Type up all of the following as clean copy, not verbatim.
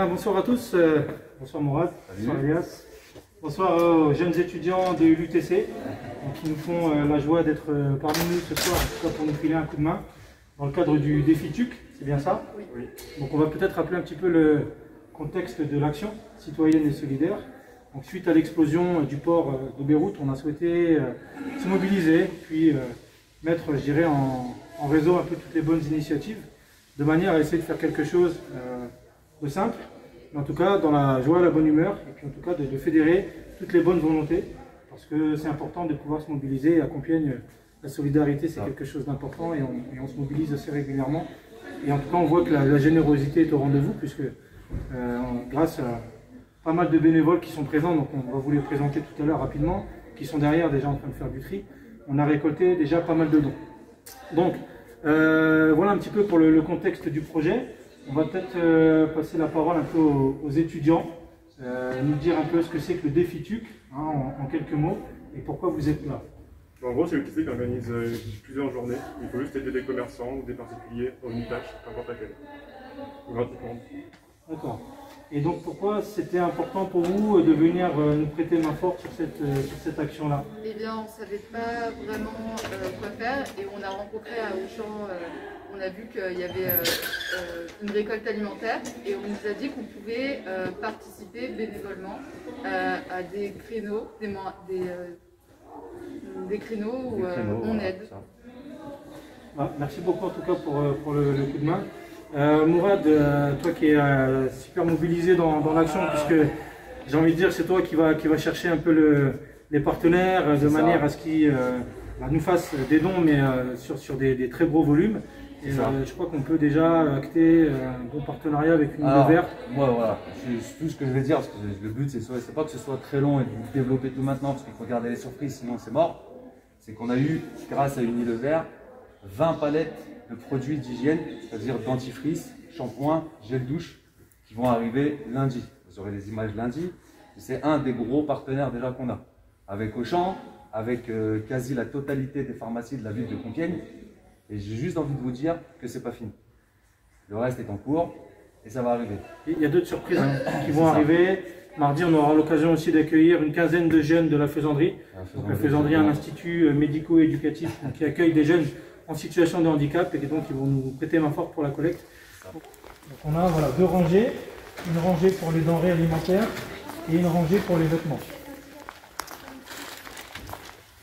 Bien, bonsoir à tous. Bonsoir Mourad, bonsoir Elias. Bonsoir aux jeunes étudiants de l'UTC qui nous font la joie d'être parmi nous ce soir, en tout cas pour nous filer un coup de main dans le cadre du défi TUC, c'est bien ça? Oui. Donc on va peut-être rappeler un petit peu le contexte de l'action citoyenne et solidaire. Donc, suite à l'explosion du port de Beyrouth, on a souhaité se mobiliser, puis mettre, je dirais, en réseau un peu toutes les bonnes initiatives, de manière à essayer de faire quelque chose de simple, mais en tout cas dans la joie, la bonne humeur, et puis en tout cas de fédérer toutes les bonnes volontés, parce que c'est important de pouvoir se mobiliser. Et à Compiègne, la solidarité c'est quelque chose d'important, et on se mobilise assez régulièrement. Et en tout cas, on voit que la générosité est au rendez-vous, puisque grâce à pas mal de bénévoles qui sont présents, donc on va vous les présenter tout à l'heure rapidement, qui sont derrière déjà en train de faire du tri. On a récolté déjà pas mal de dons. Donc voilà un petit peu pour le contexte du projet. On va peut-être passer la parole un peu aux étudiants, nous dire un peu ce que c'est que le défi TUC, hein, en quelques mots, et pourquoi vous êtes là. En gros, c'est l'UTC qui organise plusieurs journées. Il faut juste aider des commerçants ou des particuliers dans une tâche, n'importe laquelle, gratuitement. D'accord. Et donc pourquoi c'était important pour vous de venir nous prêter main forte sur cette action-là? Eh bien, on ne savait pas vraiment quoi faire, et on a rencontré à Auchan, on a vu qu'il y avait une récolte alimentaire, et on nous a dit qu'on pouvait participer bénévolement à des créneaux, des créneaux où on aide. Ah, merci beaucoup en tout cas pour le coup de main. Mourad, toi qui es super mobilisé dans l'action, puisque j'ai envie de dire c'est toi qui va chercher un peu les partenaires de manière à ce qu'ils nous fassent des dons, mais sur des très gros volumes. Et je crois qu'on peut déjà acter un bon partenariat avec une verte. Moi, voilà, c'est tout ce que je vais dire, parce que le but c'est pas que ce soit très long et de développer tout maintenant, parce qu'il faut garder les surprises, sinon c'est mort. C'est qu'on a eu, grâce à Unilever, 20 palettes de produits d'hygiène, c'est-à-dire dentifrice, shampoing, gel douche, qui vont arriver lundi. Vous aurez les images lundi. C'est un des gros partenaires déjà qu'on a. Avec Auchan, avec quasi la totalité des pharmacies de la ville de Compiègne. Et j'ai juste envie de vous dire que c'est pas fini. Le reste est en cours et ça va arriver. Il y a d'autres surprises qui vont arriver. Mardi, on aura l'occasion aussi d'accueillir une quinzaine de jeunes de la Faisanderie. La Faisanderie est un institut médico-éducatif qui accueille des jeunes en situation de handicap, et donc ils vont nous prêter main forte pour la collecte. Donc on a voilà, deux rangées, une rangée pour les denrées alimentaires et une rangée pour les vêtements.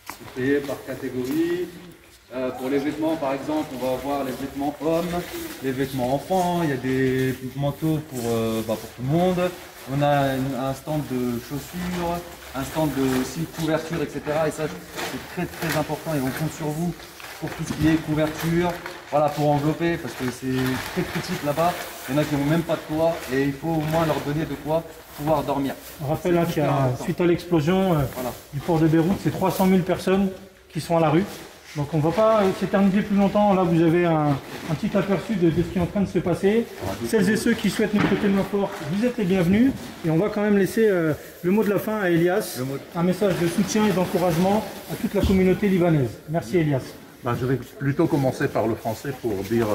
C'est payé par catégorie. Pour les vêtements, par exemple, on va avoir les vêtements hommes, les vêtements enfants, il y a des manteaux pour tout le monde. On a un stand de chaussures, un stand de aussi couverture, etc. Et ça, c'est très très important, et on compte sur vous pour tout ce qui est couverture, voilà, pour envelopper, parce que c'est très critique là-bas. Il y en a qui n'ont même pas de toit, et il faut au moins leur donner de quoi pouvoir dormir. On rappelle là qu'il y a, suite à l'explosion du port de Beyrouth, c'est 300 000 personnes qui sont à la rue. Donc on ne va pas s'éterniser plus longtemps. Là, vous avez un petit aperçu de ce qui est en train de se passer. Celles et ceux qui souhaitent nous prêter main forte, vous êtes les bienvenus. Et on va quand même laisser le mot de la fin à Elias, un message de soutien et d'encouragement à toute la communauté libanaise. Merci Elias. Je vais plutôt commencer par le français pour dire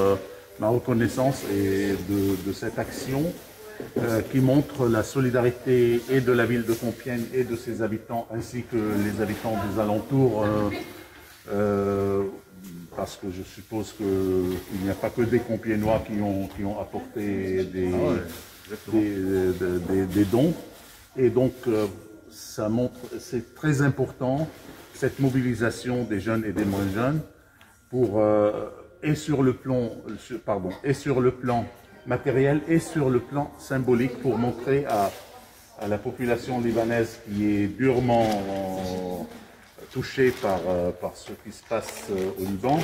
ma reconnaissance de cette action qui montre la solidarité et de la ville de Compiègne et de ses habitants, ainsi que les habitants des alentours, parce que je suppose qu'il n'y a pas que des Compiègnois qui ont apporté des dons. Et donc ça montre, c'est très important, cette mobilisation des jeunes et des moins jeunes, et sur le plan matériel et sur le plan symbolique, pour montrer à la population libanaise qui est durement touchée par ce qui se passe au Liban,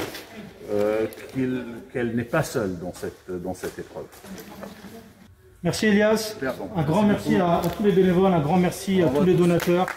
qu'elle n'est pas seule dans cette épreuve. Merci Elias, un grand merci à tous les bénévoles, un grand merci à tous les donateurs.